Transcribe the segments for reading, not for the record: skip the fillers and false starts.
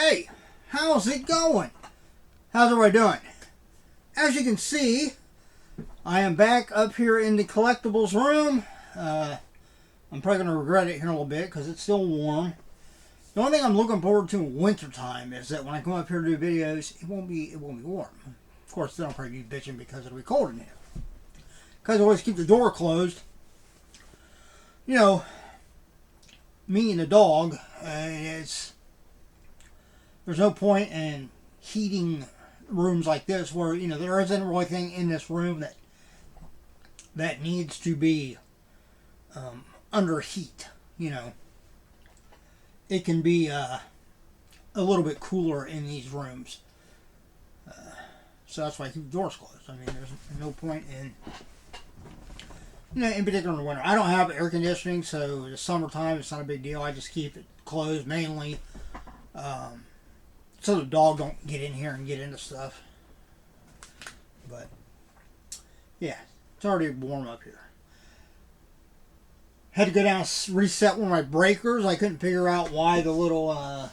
Hey, how's it going? How's everybody doing? As you can see, I am back up here in the collectibles room. I'm probably going to regret it here in a little bit because it's still warm. The only thing I'm looking forward to in wintertime is that when I come up here to do videos, it won't be warm. Of course, then I'll probably be bitching because it'll be cold in here. Because I always keep the door closed. You know, me and the dog, there's no point in heating rooms like this where, you know, there isn't really anything in this room that needs to be under heat, you know. It can be a little bit cooler in these rooms. So that's why I keep the doors closed. I mean, there's no point in, you know, in particular in the winter. I don't have air conditioning, so the summertime it's not a big deal. I just keep it closed mainly so the dog don't get in here and get into stuff. But yeah, it's already warm up here. Had to go down and reset one of my breakers. I couldn't figure out why the little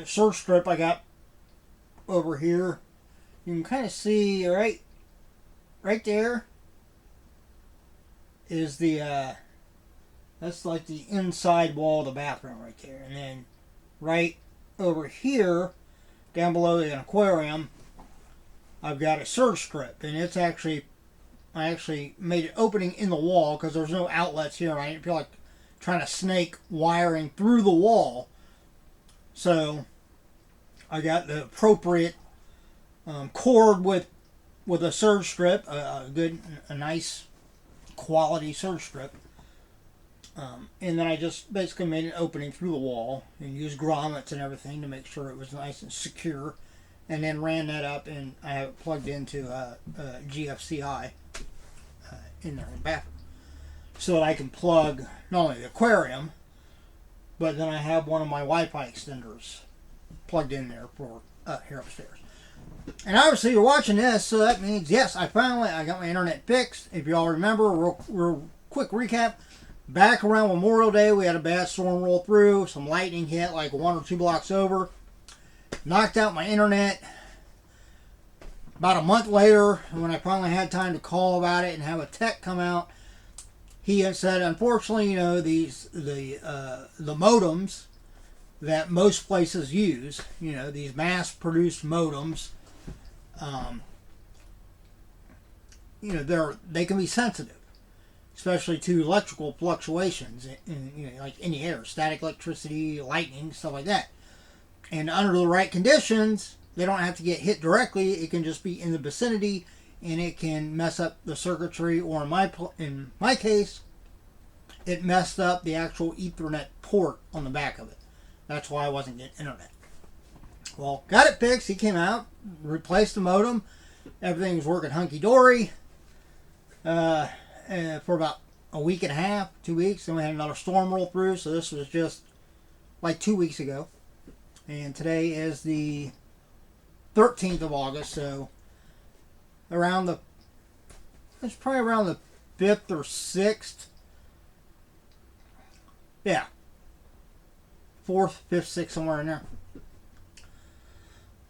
surge strip I got over here. You can kind of see right there is the that's like the inside wall of the bathroom right there, and then right over here down below the aquarium I've got a surge strip, and it's actually I actually made an opening in the wall because there's no outlets here. I didn't feel like trying to snake wiring through the wall. So I got the appropriate cord with a surge strip, a nice quality surge strip. And then I just basically made an opening through the wall and used grommets and everything to make sure it was nice and secure. And then ran that up, and I have it plugged into GFCI in there in the bathroom, so that I can plug not only the aquarium, but then I have one of my Wi-Fi extenders plugged in there for here upstairs. And obviously you're watching this, so that means yes, I got my internet fixed. If you all remember, real quick recap. Back around Memorial Day, we had a bad storm roll through. Some lightning hit like 1 or 2 blocks over. Knocked out my internet. About a month later, when I finally had time to call about it and have a tech come out, he had said, unfortunately, you know, the modems that most places use, you know, these mass-produced modems, you know, they can be sensitive, especially to electrical fluctuations in, you know, like in the air, static electricity, lightning, stuff like that. And under the right conditions, they don't have to get hit directly. It can just be in the vicinity, and it can mess up the circuitry. Or in my case, it messed up the actual Ethernet port on the back of it. That's why I wasn't getting internet. Well, got it fixed. He came out, replaced the modem. Everything was working hunky-dory for about a week and a half, 2 weeks. Then we had another storm roll through, so this was just like 2 weeks ago. And today is the 13th of August, so it's probably around the 5th or 6th. Yeah. 4th, 5th, 6th, somewhere in there.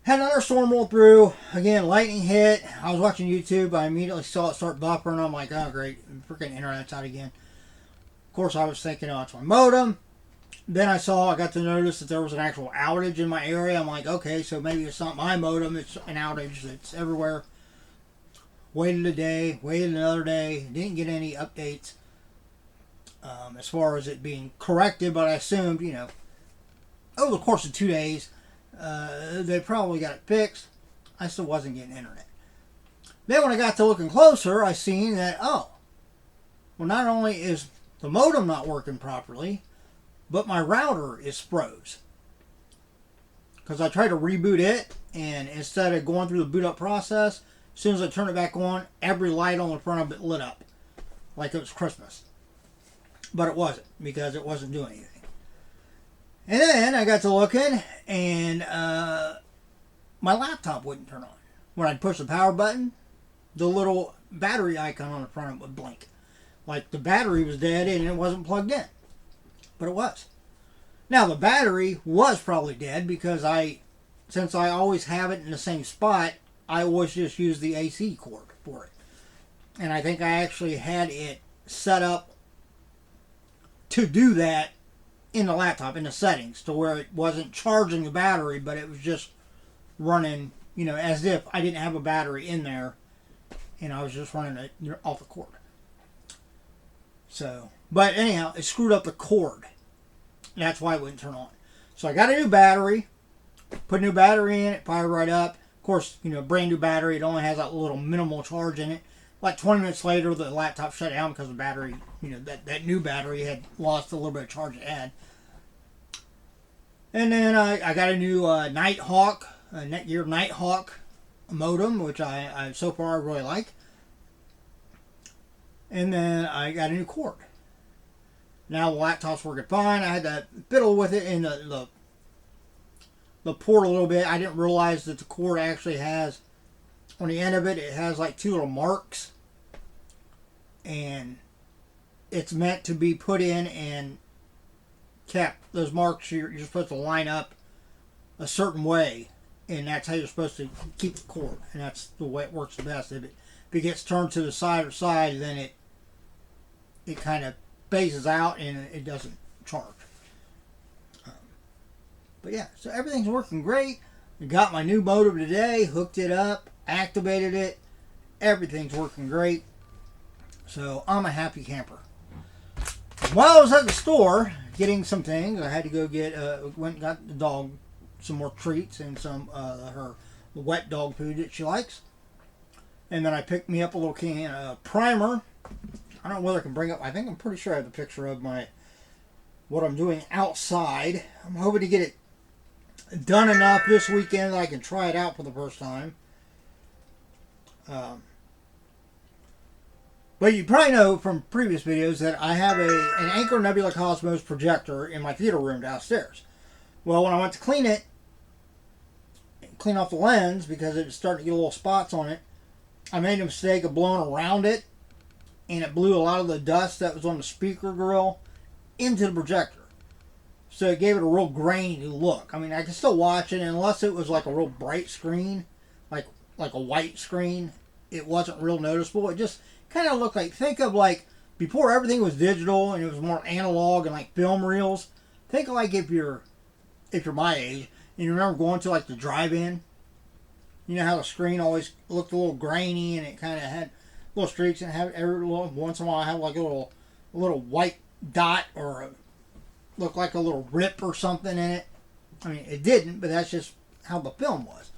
Had another storm roll through. Again, lightning hit. I was watching YouTube. I immediately saw it start buffering. I'm like, oh, great. Freaking internet's out again. Of course, I was thinking, oh, it's my modem. Then I got to notice that there was an actual outage in my area. I'm like, okay, so maybe it's not my modem. It's an outage that's everywhere. Waited a day. Waited another day. Didn't get any updates as far as it being corrected. But I assumed, you know, over the course of 2 days, they probably got it fixed. I still wasn't getting internet. Then when I got to looking closer, I seen that, oh, well, not only is the modem not working properly, but my router is froze. Because I tried to reboot it, and instead of going through the boot up process, as soon as I turned it back on, every light on the front of it lit up. Like it was Christmas. But it wasn't, because it wasn't doing anything. And then I got to looking, and my laptop wouldn't turn on. When I'd push the power button, the little battery icon on the front of it would blink. Like the battery was dead and it wasn't plugged in. But it was. Now the battery was probably dead because since I always have it in the same spot, I always just use the AC cord for it. And I think I actually had it set up to do that in the laptop, in the settings, to where it wasn't charging the battery, but it was just running, as if I didn't have a battery in there, and I was just running it off the cord. So, but anyhow, it screwed up the cord. That's why it wouldn't turn on. So I got a new battery, put a new battery in it, fired right up. Of course, brand new battery, it only has a little minimal charge in it. Like 20 minutes later, the laptop shut down because the battery, that new battery had lost a little bit of charge it had. And then I got a new Nighthawk, Netgear Nighthawk modem, which I so far I really like. And then I got a new cord. Now the laptop's working fine. I had to fiddle with it in the port a little bit. I didn't realize that the cord actually has, on the end of it, it has like 2 little marks. And it's meant to be put in and kept. Those marks, you're supposed to line up a certain way. And that's how you're supposed to keep the cord. And that's the way it works the best. If it gets turned to the side or side, then it kind of phases out and it doesn't charge. But yeah, so everything's working great. I got my new modem today, hooked it up, activated it. Everything's working great. So I'm a happy camper. While I was at the store getting some things, I had to go get, went and got the dog some more treats and some her wet dog food that she likes. And then I picked me up a little can of primer. I don't know whether I can bring up, I'm pretty sure I have a picture of what I'm doing outside. I'm hoping to get it done enough this weekend that I can try it out for the first time. But you probably know from previous videos that I have an Anchor Nebula Cosmos projector in my theater room downstairs. Well, when I went to clean it, clean off the lens because it was starting to get little spots on it, I made a mistake of blowing around it, and it blew a lot of the dust that was on the speaker grill into the projector. So it gave it a real grainy look. I mean, I can still watch it, and unless it was like a real bright screen, like a white screen, it wasn't real noticeable. It just kind of looked like, think of like before everything was digital and it was more analog and like film reels. Think of like if you're my age and you remember going to like the drive-in. You know how the screen always looked a little grainy and it kind of had little streaks, and have every once in a while I have like a little white dot or looked like a little rip or something in it. I mean, it didn't, but that's just how the film was.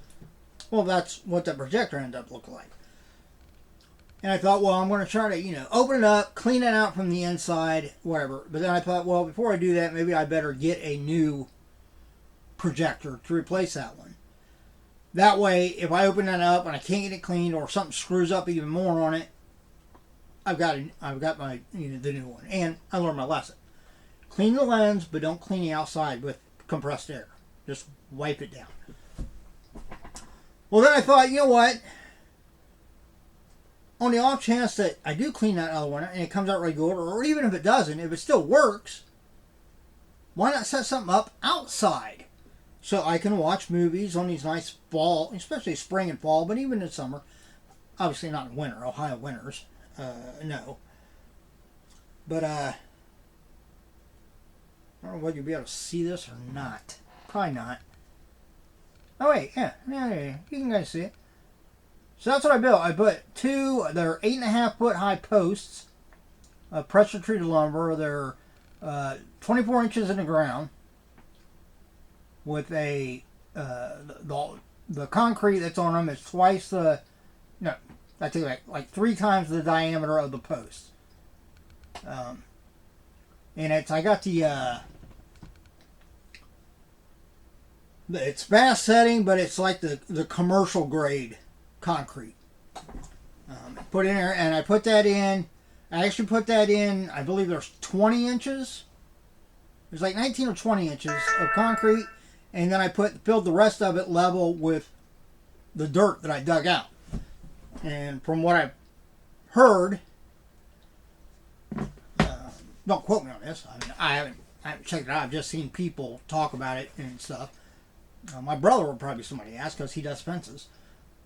Well, that's what the projector ended up looking like. And I thought, well, I'm going to try to, open it up, clean it out from the inside, whatever. But then I thought, well, before I do that, maybe I better get a new projector to replace that one. That way, if I open that up and I can't get it cleaned or something screws up even more on it, I've got my the new one. And I learned my lesson. Clean the lens, but don't clean the outside with compressed air. Just wipe it down. Well, then I thought, you know what? On the off chance that I do clean that other one and it comes out really good, or even if it doesn't, if it still works, why not set something up outside so I can watch movies on these nice fall, especially spring and fall, but even in summer. Obviously not in winter, Ohio winters. No. But, I don't know whether you'll be able to see this or not. Probably not. Oh, wait, yeah, you can guys see it. So that's what I built. I put they're 8.5 foot high posts of pressure treated lumber. They're 24 inches in the ground with the concrete that's on them is twice the, no, I think like 3 times the diameter of the post. And I got it's fast setting, but it's like the commercial grade concrete. Put in there, and I put that in. I actually put that in, I believe there's 20 inches. There's like 19 or 20 inches of concrete, and then I filled the rest of it level with the dirt that I dug out. And from what I've heard, don't quote me on this. I mean, I haven't checked it out. I've just seen people talk about it and stuff. My brother will probably somebody ask because he does fences.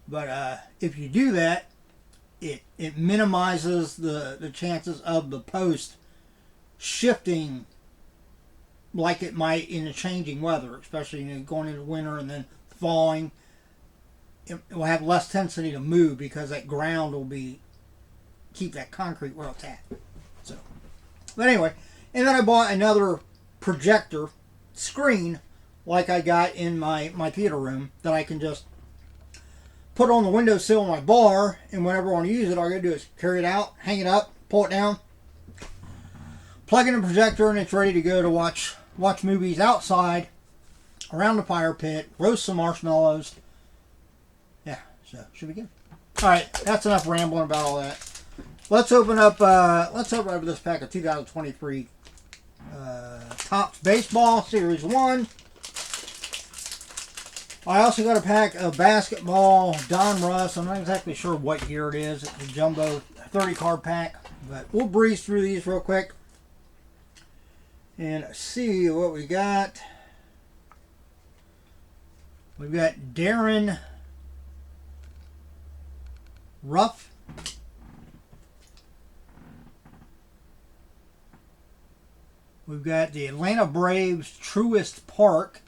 But if you do that, it minimizes the chances of the post shifting like it might in the changing weather, especially going into winter and then thawing. It will have less tendency to move because that ground will keep that concrete where it's at. So, but anyway, and then I bought another projector screen like I got in my theater room that I can just put on the windowsill of my bar, and whenever I want to use it, all I gotta do is carry it out, hang it up, pull it down, plug in a projector, and it's ready to go to watch movies outside, around the fire pit, roast some marshmallows. Yeah, so should be good. All right, that's enough rambling about all that. Let's open up this pack of 2023 Topps Baseball Series 1. I also got a pack of basketball Don Russ. I'm not exactly sure what year it is. It's a jumbo 30 card pack, but we'll breeze through these real quick and see what we got. We've got Darren Ruff. We've got the Atlanta Braves Truist Park.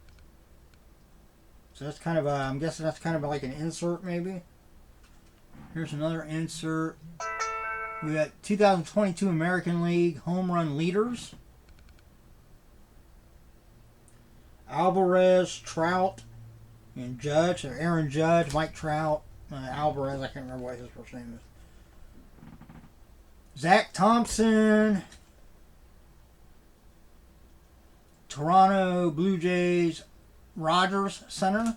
So that's kind of I'm guessing that's kind of like an insert maybe. Here's another insert. We got 2022 American League Home Run Leaders. Alvarez, Trout, and Judge. So Aaron Judge, Mike Trout, Alvarez, I can't remember what his first name is. Zach Thompson. Toronto Blue Jays Rogers Center.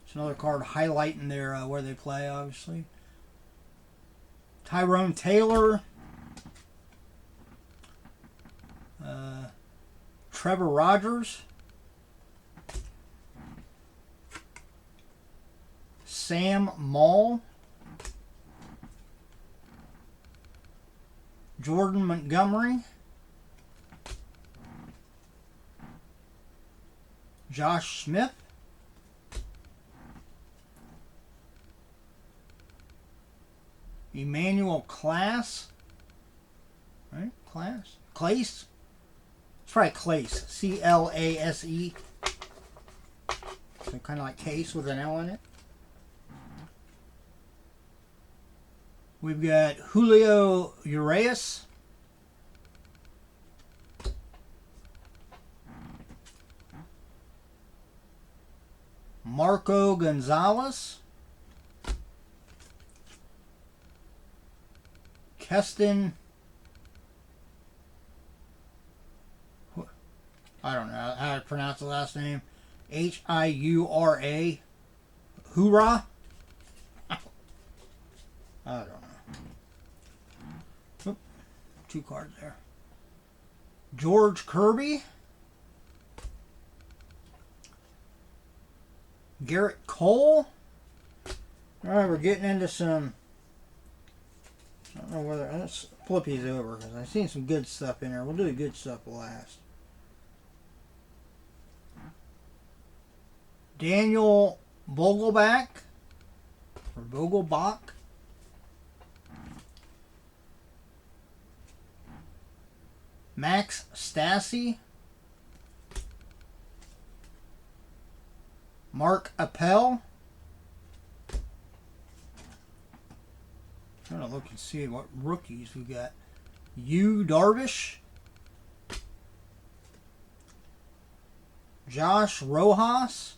It's another card highlighting their where they play, obviously. Tyrone Taylor. Trevor Rogers. Sam Moll. Jordan Montgomery. Josh Smith. Emmanuel Class. Right? Class? Clase? It's probably Clase. C-L-A-S-E. So kind of like case with an L in it. We've got Julio Urias. Marco Gonzalez. Keston. I don't know how to pronounce the last name. Hiura. Hoorah? I don't know. Oop, 2 cards there. George Kirby. Garrett Cole. Alright, we're getting into some... I don't know whether... Let's flip these over because I've seen some good stuff in there. We'll do the good stuff last. Daniel Vogelbach. Or Vogelbach. Max Stassi. Mark Appel. Trying to look and see what rookies we got. Yu Darvish. Josh Rojas.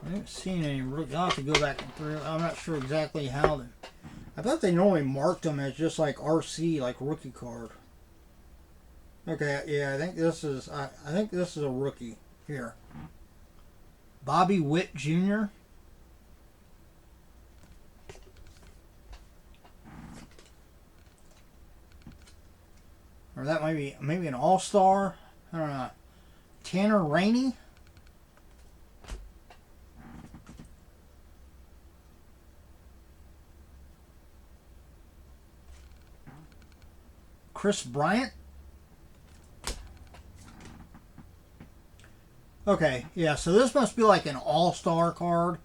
I haven't seen any rookies. I'll have to go back and through. I'm not sure exactly how they... I thought they normally marked them as just like RC, like rookie card. Okay, yeah, I think this is a rookie here. Bobby Witt Jr. Or that might be maybe an all-star. I don't know. Tanner Rainey. Chris Bryant. Okay, yeah, so this must be like an all-star card.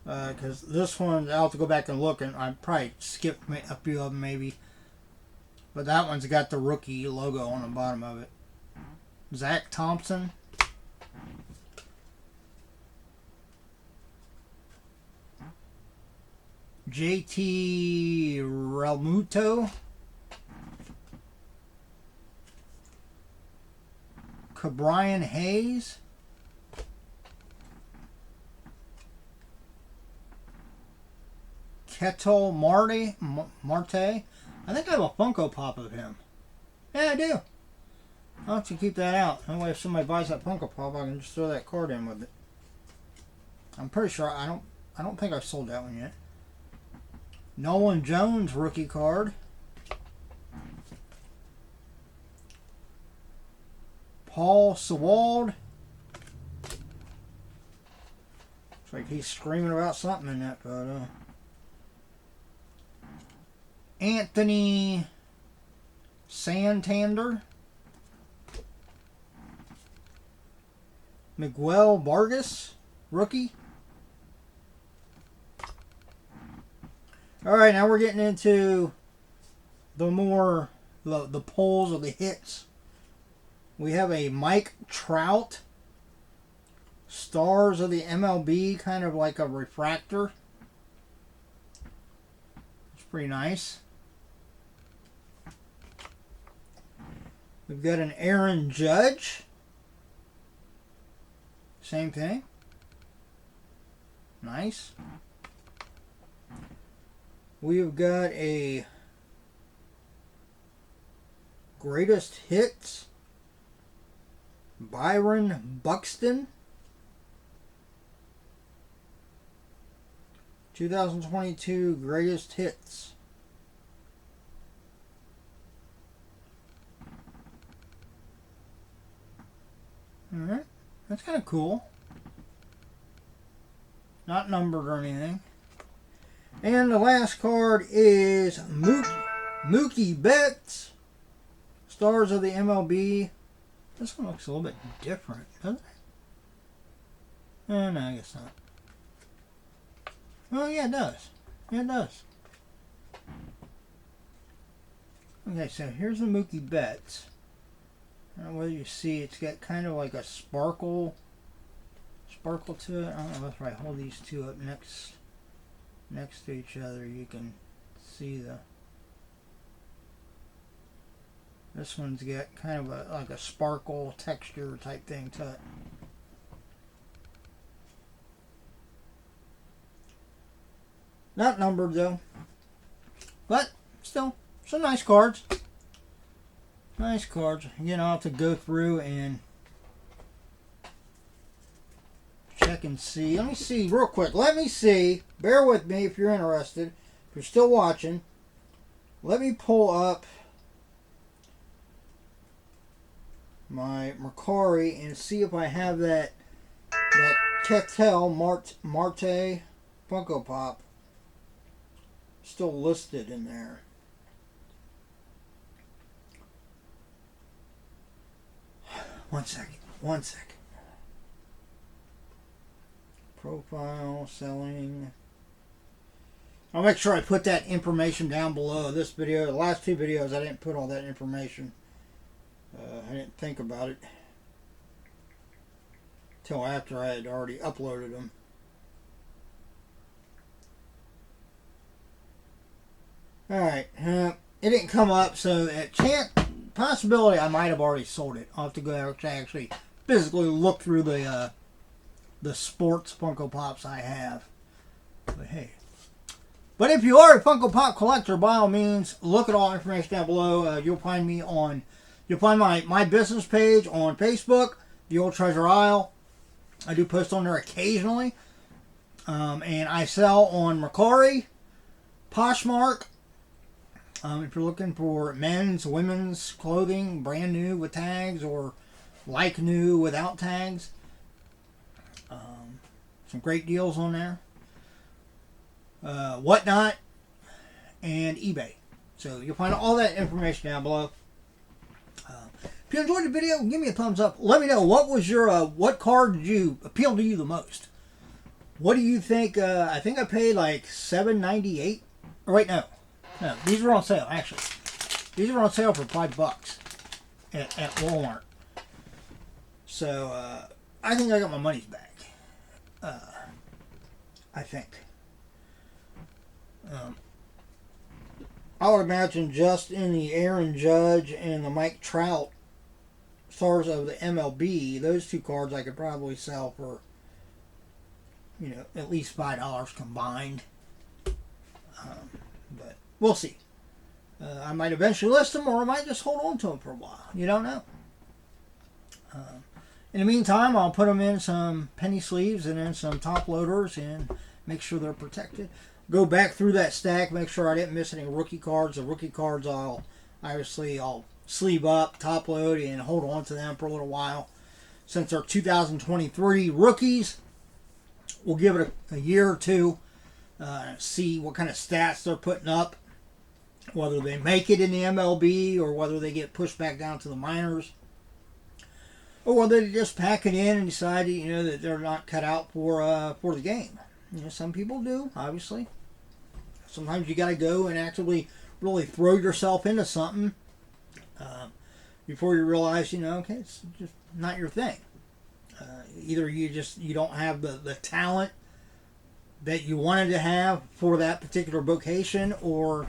Because this one, I'll have to go back and look, and I probably skipped a few of them maybe. But that one's got the rookie logo on the bottom of it. Zach Thompson. JT Realmuto. Cabrian Hayes. Ketel Marte. I think I have a Funko Pop of him. Yeah, I do. I'll have to keep that out. That way if somebody buys that Funko Pop, I can just throw that card in with it. I'm pretty sure I don't think I've sold that one yet. Nolan Jones rookie card. Paul Sewald. Looks like he's screaming about something in that photo. Anthony Santander. Miguel Vargas, rookie. Alright, now we're getting into the polls of the hits. We have a Mike Trout. Stars of the MLB, kind of like a refractor. It's pretty nice. We've got an Aaron Judge. Same thing. Nice. We've got a Greatest Hits. Byron Buxton. 2022 Greatest Hits. Alright. That's kind of cool. Not numbered or anything. And the last card is Mookie Betts. Stars of the MLB. This one looks a little bit different, doesn't it? No, I guess not. Oh, yeah, it does. Yeah, it does. Okay, so here's the Mookie Betts. I don't know whether you see, it's got kind of like a sparkle to it. I don't know if I hold these two up next to each other, you can see this one's got kind of like a sparkle texture type thing to it. Not numbered though, but still some nice cards. Nice cards. Again, I'll have to go through and check and see. Let me see real quick. Let me see. Bear with me if you're interested. If you're still watching, let me pull up my Mercari and see if I have that Ketel Marte Funko Pop still listed in there. One second. Profile, selling. I'll make sure I put that information down below this video. The last two videos I didn't put all that information. I didn't think about it till after I had already uploaded them. Alright, it didn't come up, so possibility I might have already sold it. I'll have to go actually physically look through the sports Funko Pops I have. But hey. But if you are a Funko Pop collector, by all means, look at all the information down below. You'll find my business page on Facebook, The Old Treasure Isle. I do post on there occasionally. And I sell on Mercari, Poshmark. If you're looking for men's, women's clothing, brand new with tags or like new without tags. Some great deals on there. Whatnot and eBay. So you'll find all that information down below. If you enjoyed the video, give me a thumbs up. Let me know what was your what card did you appeal to you the most. What do you think? I think I paid like $7.98. Oh, wait, no, these were on sale actually. These were on sale for $5 at Walmart. So I think I got my money's back. I think. I would imagine just in the Aaron Judge and the Mike Trout stars of the MLB, those two cards I could probably sell for, you know, at least $5 combined. But we'll see. I might eventually list them, or I might just hold on to them for a while. You don't know. In the meantime, I'll put them in some penny sleeves and then some top loaders and make sure they're protected. Go back through that stack, make sure I didn't miss any rookie cards. The rookie cards I'll sleeve up, top load, and hold on to them for a little while. Since they're 2023 rookies, we'll give it a year or two, see what kind of stats they're putting up, whether they make it in the MLB or whether they get pushed back down to the minors, or whether they just pack it in and decide, you know, that they're not cut out for the game. You know, some people do, obviously. Sometimes you got to go and actually really throw yourself into something before you realize, you know, okay, it's just not your thing. Either you don't have the talent that you wanted to have for that particular vocation, or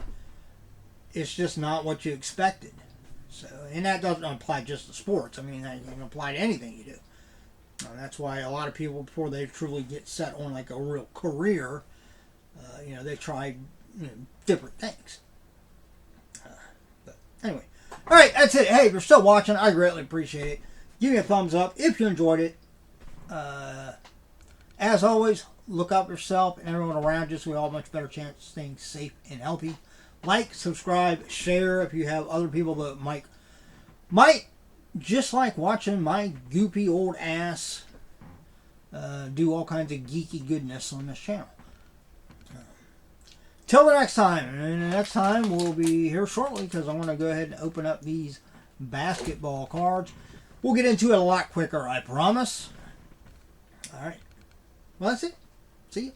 it's just not what you expected. So, and that doesn't apply just to sports. I mean, that can apply to anything you do. That's why a lot of people, before they truly get set on like a real career, you know, they try, you know, different things. But anyway, all right, that's it. Hey, if you're still watching, I greatly appreciate it. Give me a thumbs up if you enjoyed it. As always, look out for yourself and everyone around you so we all have a much better chance of staying safe and healthy. Like, subscribe, share if you have other people that might just like watching my goopy old ass do all kinds of geeky goodness on this channel. Till the next time. And the next time we'll be here shortly because I want to go ahead and open up these basketball cards. We'll get into it a lot quicker, I promise. All right. Well, that's it. See you.